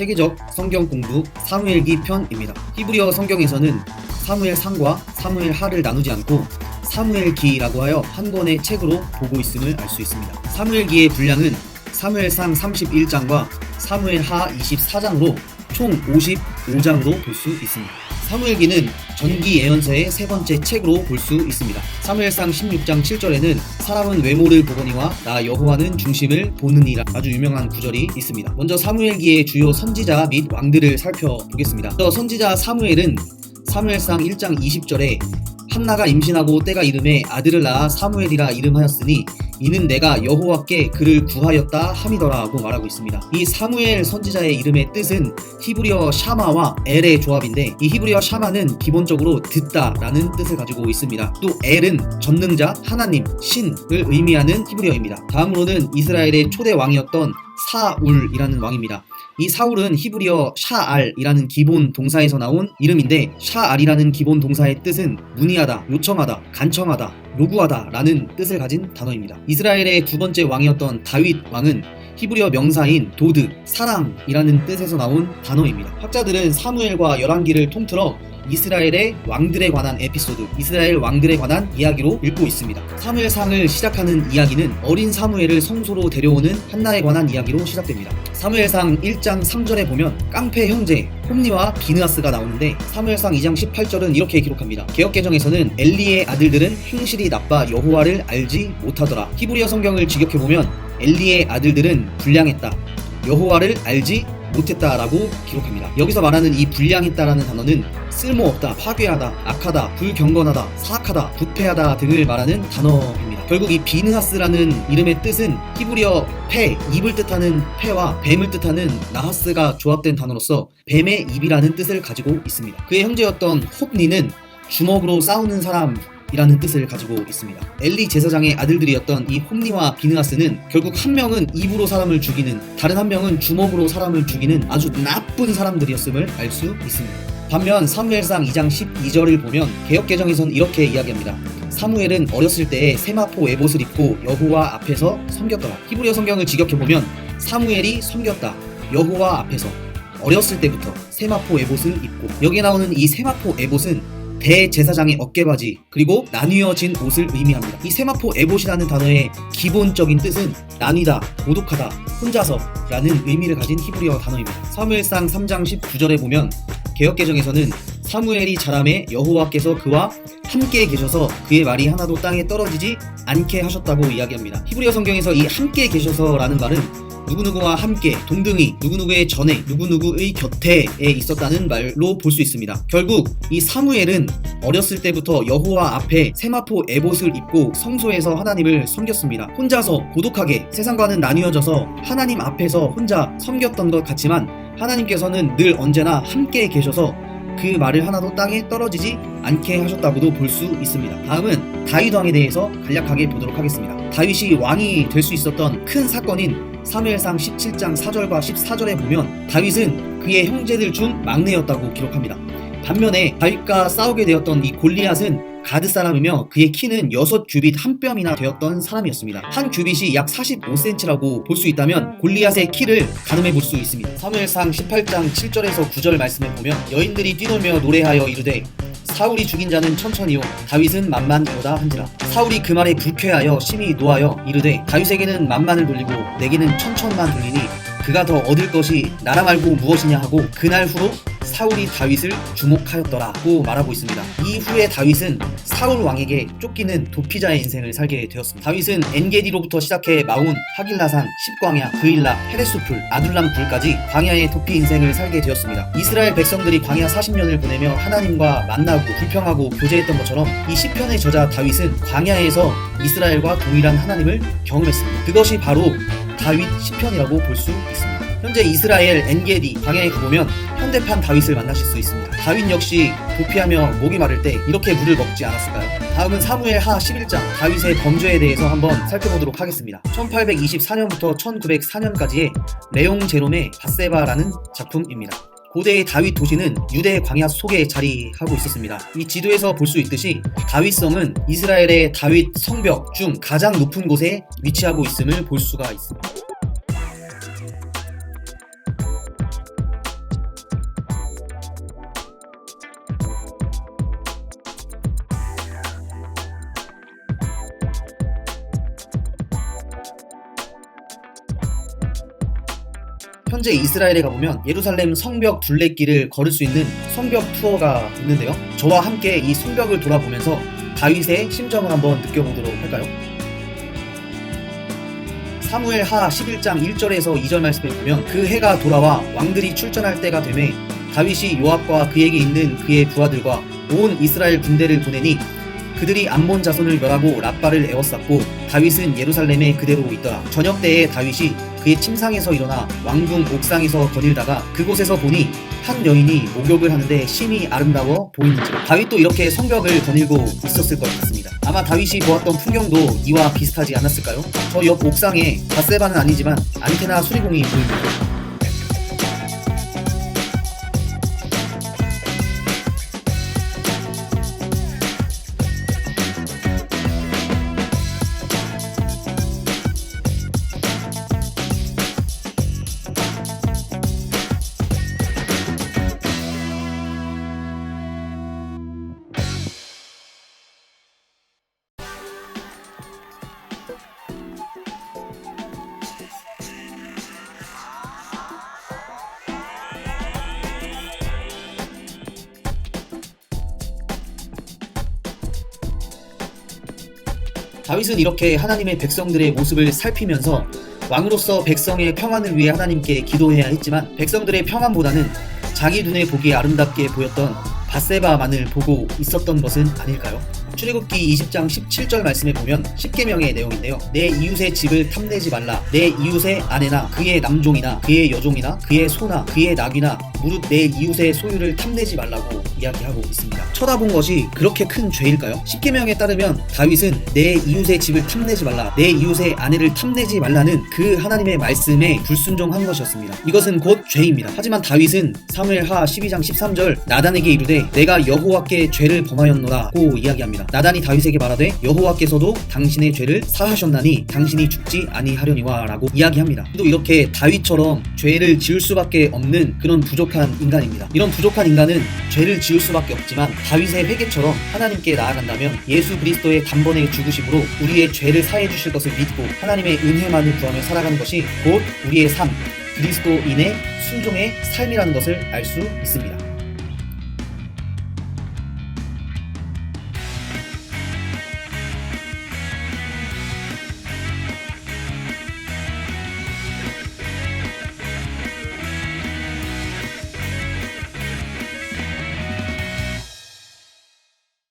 체계적 성경 공부 사무엘기 편입니다. 히브리어 성경에서는 사무엘상과 사무엘하를 나누지 않고 사무엘기라고 하여 한 권의 책으로 보고 있음을 알 수 있습니다. 사무엘기의 분량은 사무엘상 31장과 사무엘하 24장으로 총 55장으로 볼 수 있습니다. 사무엘기는 전기 예언서의 세 번째 책으로 볼 수 있습니다. 사무엘상 16장 7절에는 사람은 외모를 보거니와 나 여호와는 중심을 보느니라 아주 유명한 구절이 있습니다. 먼저 사무엘기의 주요 선지자 및 왕들을 살펴보겠습니다. 먼저 선지자 사무엘은 사무엘상 1장 20절에 한나가 임신하고 때가 이름에 아들을 낳아 사무엘이라 이름하였으니 이는 내가 여호와께 그를 구하였다 함이더라 하고 말하고 있습니다. 이 사무엘 선지자의 이름의 뜻은 히브리어 샤마와 엘의 조합인데, 이 히브리어 샤마는 기본적으로 듣다 라는 뜻을 가지고 있습니다. 또 엘은 전능자, 하나님, 신을 의미하는 히브리어입니다. 다음으로는 이스라엘의 초대 왕이었던 사울이라는 왕입니다. 이 사울은 히브리어 샤알이라는 기본 동사에서 나온 이름인데, 샤알이라는 기본 동사의 뜻은 문의하다, 요청하다, 간청하다, 요구하다 라는 뜻을 가진 단어입니다. 이스라엘의 두 번째 왕이었던 다윗 왕은 히브리어 명사인 도드, 사랑이라는 뜻에서 나온 단어입니다. 학자들은 사무엘과 열왕기를 통틀어 이스라엘의 왕들에 관한 에피소드, 이스라엘 왕들에 관한 이야기로 읽고 있습니다. 사무엘상을 시작하는 이야기는 어린 사무엘을 성소로 데려오는 한나에 관한 이야기로 시작됩니다. 사무엘상 1장 3절에 보면 깡패 형제 홈니와 비느하스가 나오는데, 사무엘상 2장 18절은 이렇게 기록합니다. 개역개정에서는 엘리의 아들들은 행실이 나빠 여호와를 알지 못하더라. 히브리어 성경을 직역해보면 엘리의 아들들은 불량했다, 여호와를 알지 못했다라고 기록합니다. 여기서 말하는 이 불량했다라는 단어는 쓸모없다, 파괴하다, 악하다, 불경건하다, 사악하다, 부패하다 등을 말하는 단어입니다. 결국 이 비느하스라는 이름의 뜻은 히브리어 폐, 입을 뜻하는 폐와 뱀을 뜻하는 나하스가 조합된 단어로서 뱀의 입이라는 뜻을 가지고 있습니다. 그의 형제였던 홉니는 주먹으로 싸우는 사람 이라는 뜻을 가지고 있습니다. 엘리 제사장의 아들들이었던 이 홈니와 비느하스는 결국 한 명은 입으로 사람을 죽이는, 다른 한 명은 주먹으로 사람을 죽이는 아주 나쁜 사람들이었음을 알 수 있습니다. 반면 사무엘상 2장 12절을 보면 개역개정에서는 이렇게 이야기합니다. 사무엘은 어렸을 때에 세마포 에봇을 입고 여호와 앞에서 섬겼더라. 히브리어 성경을 직역해보면 사무엘이 섬겼다, 여호와 앞에서 어렸을 때부터 세마포 에봇을 입고, 여기에 나오는 이 세마포 에봇은 대제사장의 어깨바지 그리고 나뉘어진 옷을 의미합니다. 이 세마포 에봇이라는 단어의 기본적인 뜻은 나뉘다, 고독하다, 혼자서 라는 의미를 가진 히브리어 단어입니다. 사무엘상 3장 19절에 보면 개역개정에서는 사무엘이 자라매 여호와께서 그와 함께 계셔서 그의 말이 하나도 땅에 떨어지지 않게 하셨다고 이야기합니다. 히브리어 성경에서 이 함께 계셔서 라는 말은 누구누구와 함께, 동등히, 누구누구의 전에, 누구누구의 곁에 있었다는 말로 볼 수 있습니다. 결국 이 사무엘은 어렸을 때부터 여호와 앞에 세마포 에봇을 입고 성소에서 하나님을 섬겼습니다. 혼자서 고독하게 세상과는 나뉘어져서 하나님 앞에서 혼자 섬겼던 것 같지만 하나님께서는 늘 언제나 함께 계셔서 그 말을 하나도 땅에 떨어지지 않게 하셨다고도 볼 수 있습니다. 다음은 다윗 왕에 대해서 간략하게 보도록 하겠습니다. 다윗이 왕이 될 수 있었던 큰 사건인 사무엘상 17장 4절과 14절에 보면 다윗은 그의 형제들 중 막내였다고 기록합니다. 반면에 다윗과 싸우게 되었던 이 골리앗은 가드 사람이며 그의 키는 6규빗 한 뼘이나 되었던 사람이었습니다. 한 규빗이 약 45cm라고 볼 수 있다면 골리앗의 키를 가늠해 볼 수 있습니다. 사무엘상 18장 7절에서 9절 말씀을 보면 여인들이 뛰놀며 노래하여 이르되 사울이 죽인 자는 천천히요 다윗은 만만이로다 한지라. 사울이 그 말에 불쾌하여 심히 노하여 이르되 다윗에게는 만만을 돌리고 내게는 천천만 돌리니 그가 더 얻을 것이 나라 말고 무엇이냐 하고 그날 후로 사울이 다윗을 주목하였더라고 말하고 있습니다. 이후에 다윗은 사울 왕에게 쫓기는 도피자의 인생을 살게 되었습니다. 다윗은 엔게디로부터 시작해 마운, 하길라산, 십광야, 그일라, 헤레소풀, 아둘람굴까지 광야의 도피 인생을 살게 되었습니다. 이스라엘 백성들이 광야 40년을 보내며 하나님과 만나고 불평하고 교제했던 것처럼 이 시편의 저자 다윗은 광야에서 이스라엘과 동일한 하나님을 경험했습니다. 그것이 바로 다윗 시편이라고 볼 수 있습니다. 현재 이스라엘 엔게디 광야에 가보면 현대판 다윗을 만나실 수 있습니다. 다윗 역시 도피하며 목이 마를 때 이렇게 물을 먹지 않았을까요? 다음은 사무엘하 11장 다윗의 범죄에 대해서 한번 살펴보도록 하겠습니다. 1824년부터 1904년까지의 레옹 제롬의 밧세바라는 작품입니다. 고대의 다윗 도시는 유대 광야 속에 자리하고 있었습니다. 이 지도에서 볼 수 있듯이 다윗성은 이스라엘의 다윗 성벽 중 가장 높은 곳에 위치하고 있음을 볼 수가 있습니다. 현재 이스라엘에 가보면 예루살렘 성벽 둘레길을 걸을 수 있는 성벽 투어가 있는데요. 저와 함께 이 성벽을 돌아보면서 다윗의 심정을 한번 느껴보도록 할까요? 사무엘하 11장 1절에서 2절 말씀을 보면 그 해가 돌아와 왕들이 출전할 때가 되매 다윗이 요압과 그에게 있는 그의 부하들과 온 이스라엘 군대를 보내니 그들이 암몬 자손을 멸하고 랍바를 에워쌌고 다윗은 예루살렘에 그대로 있더라. 저녁 때에 다윗이 그의 침상에서 일어나 왕궁 옥상에서 거닐다가 그곳에서 보니 한 여인이 목욕을 하는데 심히 아름다워 보이는지. 다윗도 이렇게 성벽을 거닐고 있었을 것 같습니다. 아마 다윗이 보았던 풍경도 이와 비슷하지 않았을까요? 저 옆 옥상에 밧세바는 아니지만 안테나 수리공이 보입니다. 다윗은 이렇게 하나님의 백성들의 모습을 살피면서 왕으로서 백성의 평안을 위해 하나님께 기도해야 했지만 백성들의 평안보다는 자기 눈에 보기에 아름답게 보였던 밧세바만을 보고 있었던 것은 아닐까요? 출애굽기 20장 17절 말씀에 보면 10계명의 내용인데요. 내 이웃의 집을 탐내지 말라. 내 이웃의 아내나 그의 남종이나 그의 여종이나 그의 소나 그의 낙이나 무릇 내 이웃의 소유를 탐내지 말라고 이야기하고 있습니다. 쳐다본 것이 그렇게 큰 죄일까요? 10계명에 따르면 다윗은 내 이웃의 집을 탐내지 말라, 내 이웃의 아내를 탐내지 말라는 그 하나님의 말씀에 불순종한 것이었습니다. 이것은 곧 죄입니다. 하지만 다윗은 사무엘하 12장 13절 나단에게 이르되 내가 여호와께 죄를 범하였노라고 이야기합니다. 나단이 다윗에게 말하되 여호와께서도 당신의 죄를 사하셨나니 당신이 죽지 아니하려니와 라고 이야기합니다. 또 이렇게 다윗처럼 죄를 지을 수밖에 없는 그런 부족한 인간입니다. 이런 부족한 인간은 죄를 지을 수밖에 없지만 다윗의 회개처럼 하나님께 나아간다면 예수 그리스도의 단번에 죽으심으로 우리의 죄를 사해 주실 것을 믿고 하나님의 은혜만을 구하며 살아가는 것이 곧 우리의 삶, 그리스도인의 순종의 삶이라는 것을 알 수 있습니다.